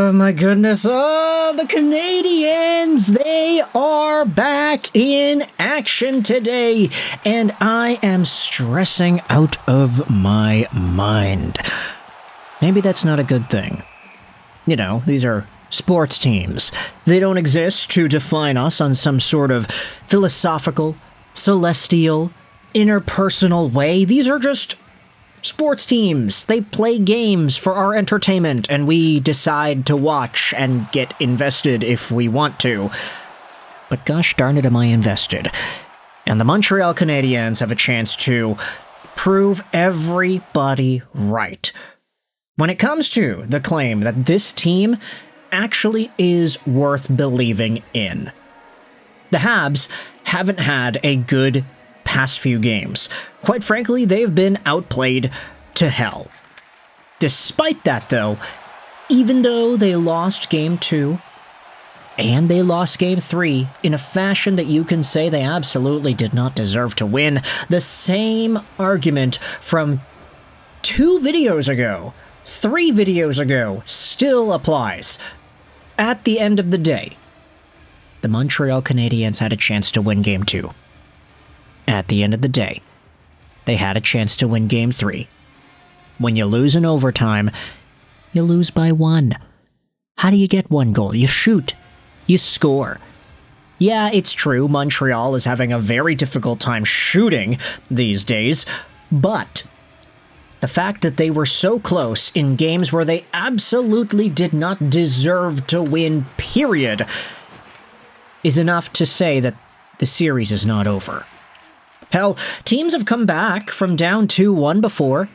Oh my goodness. Oh, the Canadiens, they are back in action today, and I am stressing out of my mind. Maybe that's not a good thing. You know, these are sports teams. They don't exist to define us on some sort of philosophical, celestial, interpersonal way. These are just sports teams. They play games for our entertainment, and we decide to watch and get invested if we want to. But gosh darn it, am I invested. And the Montreal Canadiens have a chance to prove everybody right when it comes to the claim that this team actually is worth believing in. The Habs haven't had a good past few games. Quite frankly, they've been outplayed to hell. Despite that, though, even though they lost Game 2 and they lost Game 3 in a fashion that you can say they absolutely did not deserve to win, the same argument from 2 videos ago, 3 videos ago, still applies. At the end of the day, the Montreal Canadiens had a chance to win Game 2. At the end of the day, they had a chance to win Game 3. When you lose in overtime, you lose by 1. How do you get 1 goal? You shoot. You score. Yeah, it's true, Montreal is having a very difficult time shooting these days, but the fact that they were so close in games where they absolutely did not deserve to win, period, is enough to say that the series is not over. Hell, teams have come back from down 2-1 before.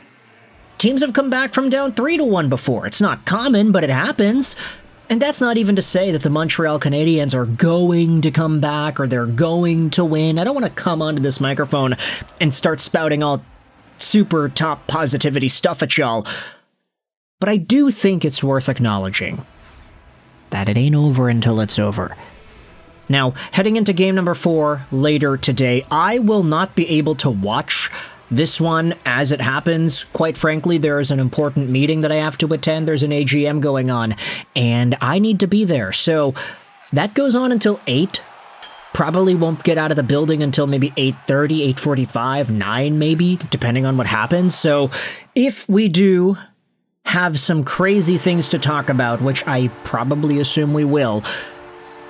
Teams have come back from down 3-1 before. It's not common, but it happens. And that's not even to say that the Montreal Canadiens are going to come back or they're going to win. I don't want to come onto this microphone and start spouting all super top positivity stuff at y'all. But I do think it's worth acknowledging that it ain't over until it's over. Now, heading into game number 4 later today, I will not be able to watch this one as it happens. Quite frankly, there is an important meeting that I have to attend. There's an AGM going on, and I need to be there. So that goes on until 8. Probably won't get out of the building until maybe 8:30, 8:45, 9 maybe, depending on what happens. So if we do have some crazy things to talk about, which I probably assume we will,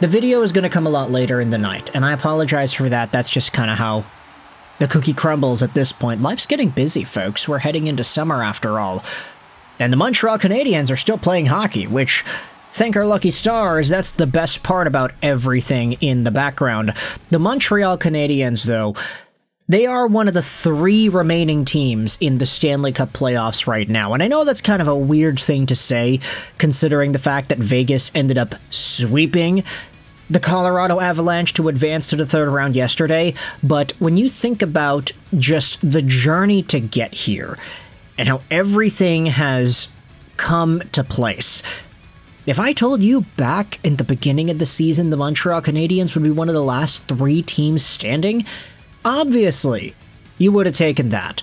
the video is going to come a lot later in the night, and I apologize for that. That's just kind of how the cookie crumbles at this point. Life's getting busy, folks. We're heading into summer after all. And the Montreal Canadiens are still playing hockey, which, thank our lucky stars, that's the best part about everything in the background. The Montreal Canadiens, though, they are one of the 3 remaining teams in the Stanley Cup Playoffs right now. And I know that's kind of a weird thing to say, considering the fact that Vegas ended up sweeping the Colorado Avalanche to advance to the 3rd round yesterday. But when you think about just the journey to get here and how everything has come to place, if I told you back in the beginning of the season the Montreal Canadiens would be one of the last 3 teams standing, obviously, you would have taken that.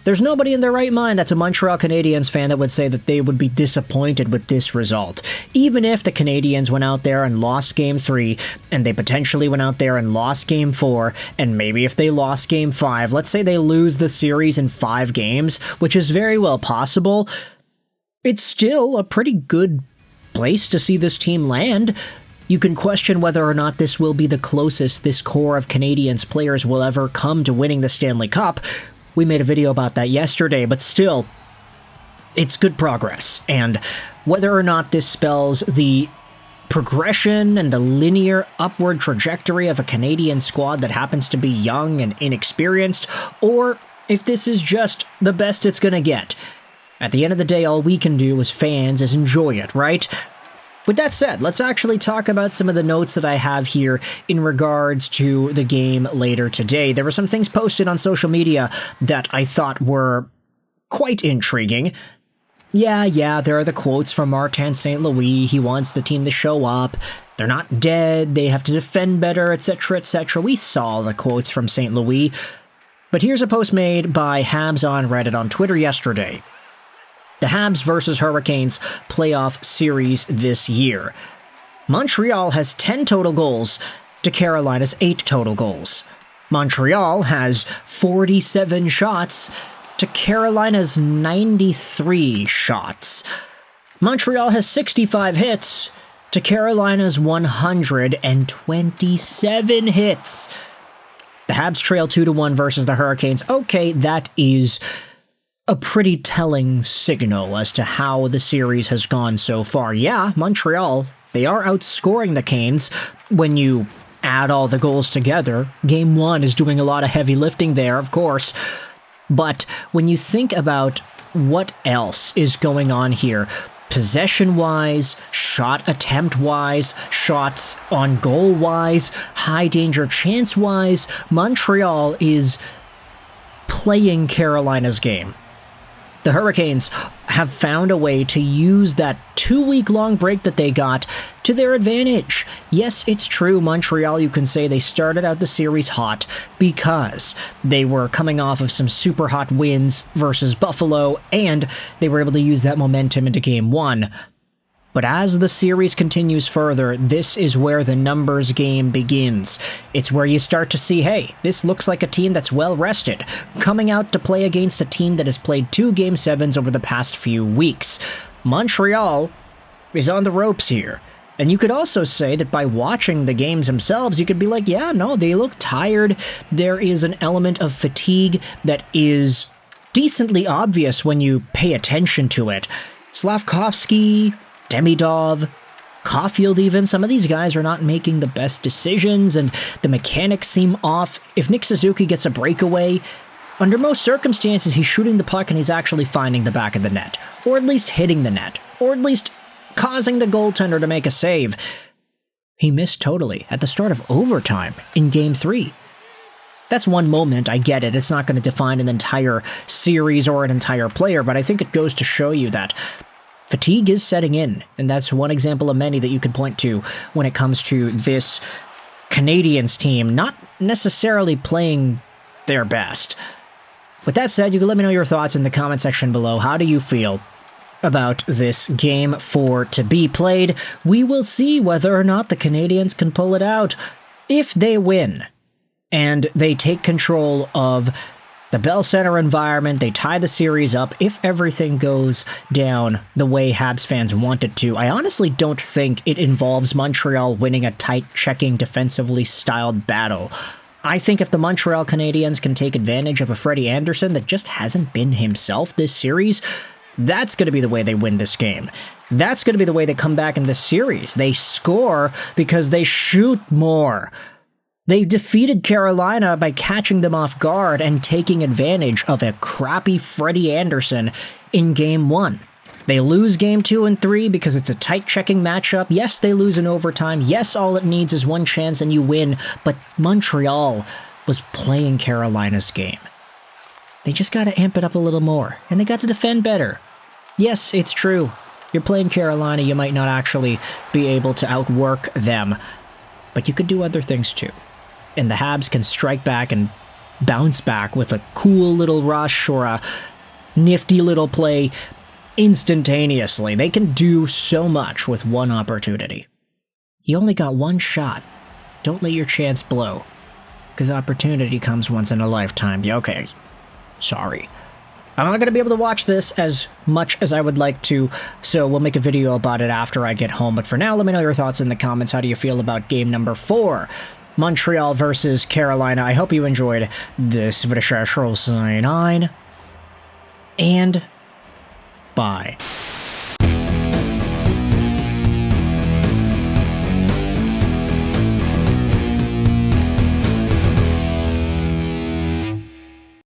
There's nobody in their right mind that's a Montreal Canadiens fan that would say that they would be disappointed with this result. Even if the Canadiens went out there and lost Game 3, and they potentially went out there and lost Game 4, and maybe if they lost Game 5, let's say they lose the series in 5 games, which is very well possible, it's still a pretty good place to see this team land. You can question whether or not this will be the closest this core of Canadiens players will ever come to winning the Stanley Cup. We made a video about that yesterday, but still, it's good progress. And whether or not this spells the progression and the linear upward trajectory of a Canadian squad that happens to be young and inexperienced, or if this is just the best it's gonna get, at the end of the day, all we can do as fans is enjoy it, right? With that said, let's actually talk about some of the notes that I have here in regards to the game later today. There were some things posted on social media that I thought were quite intriguing. Yeah, there are the quotes from Martin St. Louis. He wants the team to show up. They're not dead. They have to defend better, etc., etc. We saw the quotes from St. Louis. But here's a post made by Habs on Reddit on Twitter yesterday the Habs versus Hurricanes playoff series this year. Montreal has 10 total goals to Carolina's 8 total goals. Montreal has 47 shots to Carolina's 93 shots. Montreal has 65 hits to Carolina's 127 hits. The Habs trail 2-1 versus the Hurricanes. Okay, that is a pretty telling signal as to how the series has gone so far. Yeah, Montreal, they are outscoring the Canes when you add all the goals together. Game 1 is doing a lot of heavy lifting there, of course. But when you think about what else is going on here, possession-wise, shot attempt-wise, shots on goal-wise, high-danger chance-wise, Montreal is playing Carolina's game. The Hurricanes have found a way to use that 2-week-long break that they got to their advantage. Yes, it's true, Montreal, you can say they started out the series hot because they were coming off of some super hot wins versus Buffalo, and they were able to use that momentum into Game 1. But as the series continues further, this is where the numbers game begins. It's where you start to see, hey, this looks like a team that's well rested, coming out to play against a team that has played 2 Game 7s over the past few weeks. Montreal is on the ropes here. And you could also say that by watching the games themselves, you could be like, yeah, no, they look tired. There is an element of fatigue that is decently obvious when you pay attention to it. Slavkovsky, Demidov, Caulfield even, some of these guys are not making the best decisions, and the mechanics seem off. If Nick Suzuki gets a breakaway, under most circumstances, he's shooting the puck and he's actually finding the back of the net, or at least hitting the net, or at least causing the goaltender to make a save. He missed totally at the start of overtime in Game 3. That's one moment, I get it. It's not going to define an entire series or an entire player, but I think it goes to show you that fatigue is setting in, and that's one example of many that you can point to when it comes to this Canadiens team not necessarily playing their best. With that said, you can let me know your thoughts in the comment section below. How do you feel about this Game 4 to be played? We will see whether or not the Canadiens can pull it out. If they win, and they take control of the Bell Center environment, they tie the series up, if everything goes down the way Habs fans want it to, I honestly don't think it involves Montreal winning a tight, checking, defensively styled battle. I think if the Montreal Canadiens can take advantage of a Freddie Anderson that just hasn't been himself this series, that's going to be the way they win this game. That's going to be the way they come back in this series. They score because they shoot more. They defeated Carolina by catching them off guard and taking advantage of a crappy Freddie Anderson in Game 1. They lose Game 2 and 3 because it's a tight checking matchup. Yes, they lose in overtime. Yes, all it needs is one chance and you win. But Montreal was playing Carolina's game. They just got to amp it up a little more, and they got to defend better. Yes, it's true. You're playing Carolina, you might not actually be able to outwork them, but you could do other things too. And the Habs can strike back and bounce back with a cool little rush or a nifty little play instantaneously. They can do so much with one opportunity. You only got one shot. Don't let your chance blow, because opportunity comes once in a lifetime. Yeah, okay. Sorry. I'm not going to be able to watch this as much as I would like to, so we'll make a video about it after I get home. But for now, let me know your thoughts in the comments. How do you feel about game number 4? Montreal versus Carolina. I hope you enjoyed this video. And bye.